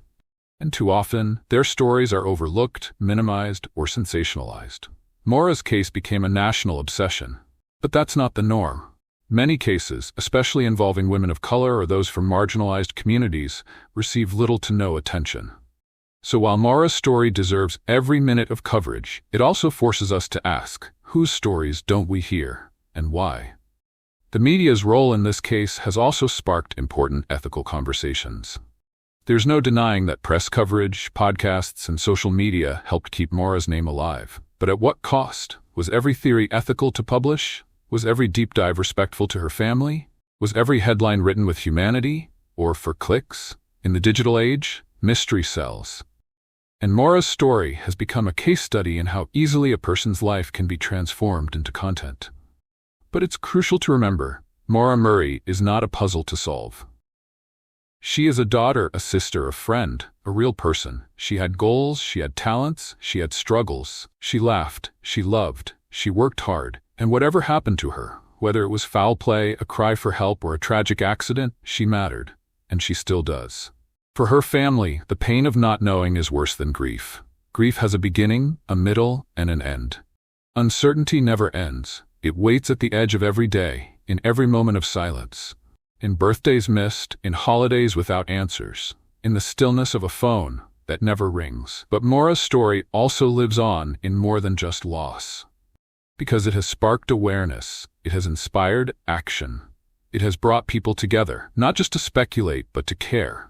And too often, their stories are overlooked, minimized, or sensationalized. Maura's case became a national obsession. But that's not the norm. Many cases, especially involving women of color or those from marginalized communities, receive little to no attention. So while Maura's story deserves every minute of coverage, it also forces us to ask, whose stories don't we hear, and why? The media's role in this case has also sparked important ethical conversations. There's no denying that press coverage, podcasts, and social media helped keep Maura's name alive. But at what cost? Was every theory ethical to publish? Was every deep dive respectful to her family? Was every headline written with humanity? Or for clicks? In the digital age, mystery sells. And Maura's story has become a case study in how easily a person's life can be transformed into content. But it's crucial to remember, Maura Murray is not a puzzle to solve. She is a daughter, a sister, a friend, a real person. She had goals, she had talents, she had struggles. She laughed, she loved, she worked hard. And whatever happened to her, whether it was foul play, a cry for help, or a tragic accident, she mattered. And she still does. For her family, the pain of not knowing is worse than grief. Grief has a beginning, a middle, and an end. Uncertainty never ends. It waits at the edge of every day, in every moment of silence. In birthdays missed, in holidays without answers, in the stillness of a phone, that never rings. But Maura's story also lives on in more than just loss. Because it has sparked awareness, it has inspired action. It has brought people together, not just to speculate, but to care.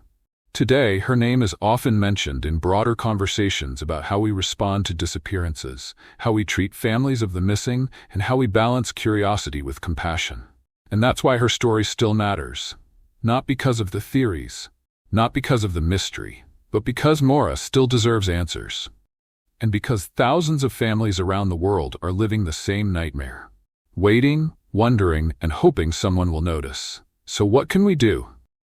Today, her name is often mentioned in broader conversations about how we respond to disappearances, how we treat families of the missing, and how we balance curiosity with compassion. And that's why her story still matters. Not because of the theories, not because of the mystery, but because Maura still deserves answers. And because thousands of families around the world are living the same nightmare. Waiting, wondering, and hoping someone will notice. So what can we do?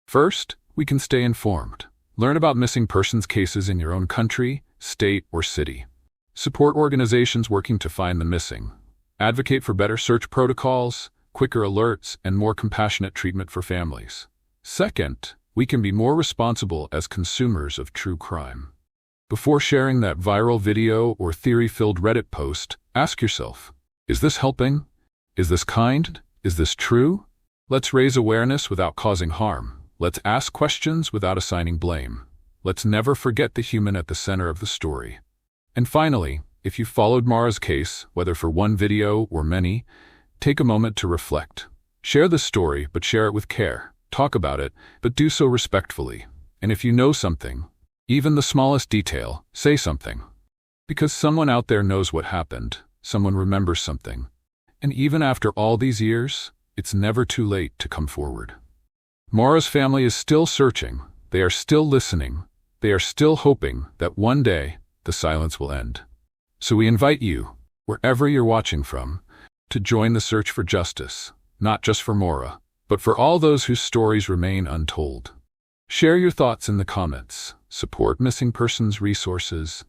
First, we can stay informed. Learn about missing persons cases in your own country, state, or city. Support organizations working to find the missing. Advocate for better search protocols, quicker alerts, and more compassionate treatment for families. Second, we can be more responsible as consumers of true crime. Before sharing that viral video or theory-filled Reddit post, ask yourself, is this helping? Is this kind? Is this true? Let's raise awareness without causing harm. Let's ask questions without assigning blame. Let's never forget the human at the center of the story. And finally, if you followed Maura's case, whether for one video or many, take a moment to reflect. Share the story, but share it with care. Talk about it, but do so respectfully. And if you know something, even the smallest detail, say something. Because someone out there knows what happened. Someone remembers something. And even after all these years, it's never too late to come forward. Maura's family is still searching, they are still listening, they are still hoping that one day the silence will end. So we invite you, wherever you're watching from, to join the search for justice, not just for Maura, but for all those whose stories remain untold. Share your thoughts in the comments, support missing persons resources,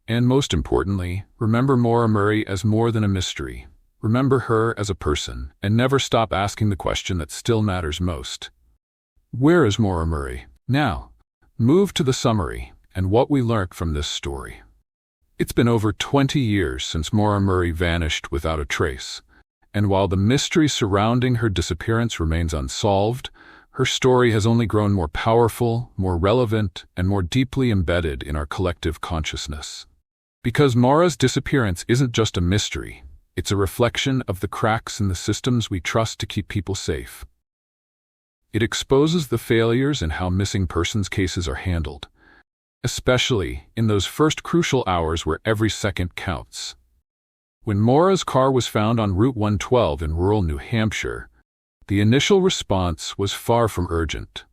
and most importantly, remember Maura Murray as more than a mystery. Remember her as a person, and never stop asking the question that still matters most. Where is Maura Murray now? Move to the summary and what we learned from this story. It's been over 20 years since Maura Murray vanished without a trace, and while the mystery surrounding her disappearance remains unsolved, her story has only grown more powerful, more relevant, and more deeply embedded in our collective consciousness. Because Maura's disappearance isn't just a mystery, it's a reflection of the cracks in the systems we trust to keep people safe. It exposes the failures in how missing persons cases are handled, especially in those first crucial hours where every second counts. When Maura's car was found on Route 112 in rural New Hampshire, the initial response was far from urgent.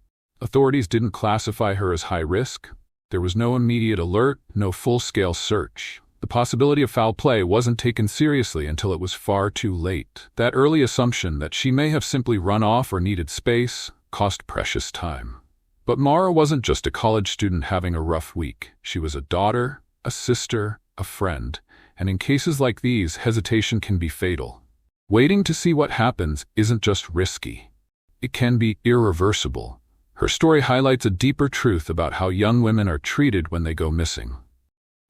Authorities didn't classify her as high risk. There was no immediate alert, no full-scale search. The possibility of foul play wasn't taken seriously until it was far too late. That early assumption that she may have simply run off or needed space cost precious time. But Maura wasn't just a college student having a rough week. She was a daughter, a sister, a friend, and in cases like these, hesitation can be fatal. Waiting to see what happens isn't just risky. It can be irreversible. Her story highlights a deeper truth about how young women are treated when they go missing.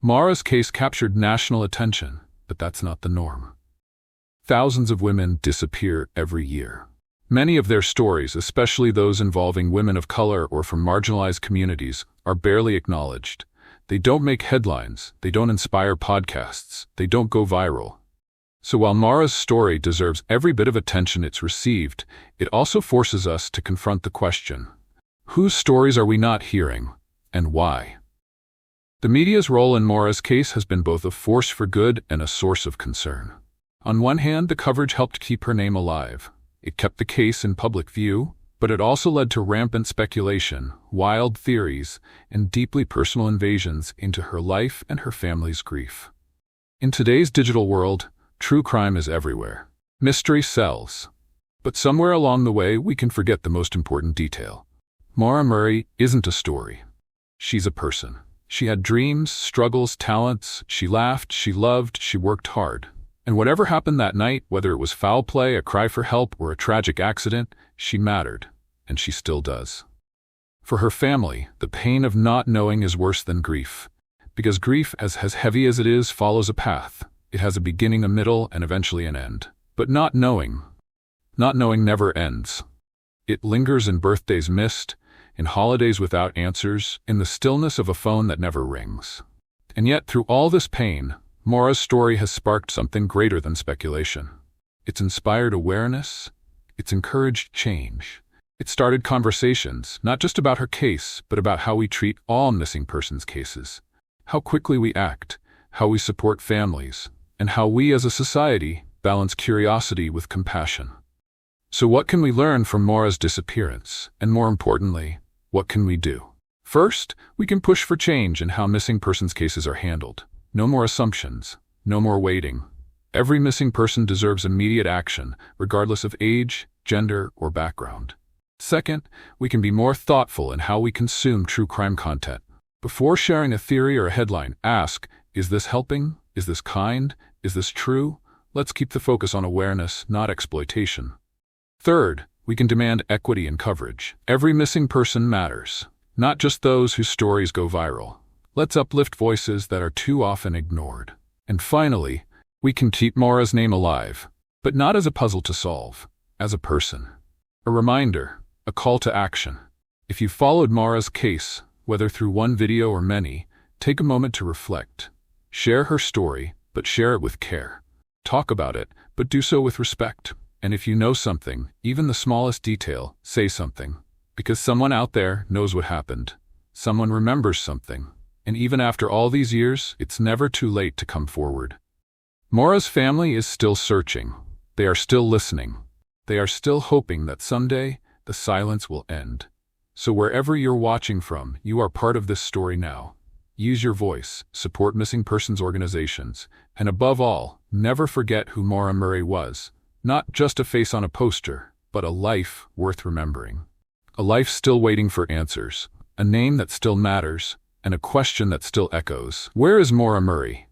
Maura's case captured national attention, but that's not the norm. Thousands of women disappear every year. Many of their stories, especially those involving women of color or from marginalized communities, are barely acknowledged. They don't make headlines, they don't inspire podcasts, they don't go viral. So while Maura's story deserves every bit of attention it's received, it also forces us to confront the question: whose stories are we not hearing, and why? The media's role in Maura's case has been both a force for good and a source of concern. On one hand, the coverage helped keep her name alive. It kept the case in public view, but it also led to rampant speculation, wild theories, and deeply personal invasions into her life and her family's grief. In today's digital world, true crime is everywhere. Mystery sells. But somewhere along the way, we can forget the most important detail. Maura Murray isn't a story. She's a person. She had dreams, struggles, talents. She laughed, she loved, she worked hard. And whatever happened that night, whether it was foul play, a cry for help, or a tragic accident, she mattered, and she still does. For her family, the pain of not knowing is worse than grief, because grief, as heavy as it is, follows a path. It has a beginning, a middle, and eventually an end. But not knowing never ends. It lingers in birthdays missed, in holidays without answers, in the stillness of a phone that never rings. And yet, through all this pain, Maura's story has sparked something greater than speculation. It's inspired awareness. It's encouraged change. It started conversations, not just about her case, but about how we treat all missing persons cases, how quickly we act, how we support families, and how we as a society balance curiosity with compassion. So what can we learn from Maura's disappearance? And more importantly, what can we do? First, we can push for change in how missing persons cases are handled. No more assumptions, no more waiting. Every missing person deserves immediate action, regardless of age, gender, or background. Second, we can be more thoughtful in how we consume true crime content. Before sharing a theory or a headline, ask, is this helping? Is this kind? Is this true? Let's keep the focus on awareness, not exploitation. Third, we can demand equity in coverage. Every missing person matters, not just those whose stories go viral. Let's uplift voices that are too often ignored. And finally, we can keep Maura's name alive, but not as a puzzle to solve, as a person. A reminder, a call to action. If you followed Maura's case, whether through one video or many, take a moment to reflect. Share her story, but share it with care. Talk about it, but do so with respect. And if you know something, even the smallest detail, say something. Because someone out there knows what happened. Someone remembers something. And even after all these years, it's never too late to come forward. Maura's family is still searching. They are still listening. They are still hoping that someday, the silence will end. So wherever you're watching from, you are part of this story now. Use your voice, support missing persons organizations, and above all, never forget who Maura Murray was. Not just a face on a poster, but a life worth remembering. A life still waiting for answers, a name that still matters, and a question that still echoes. Where is Maura Murray?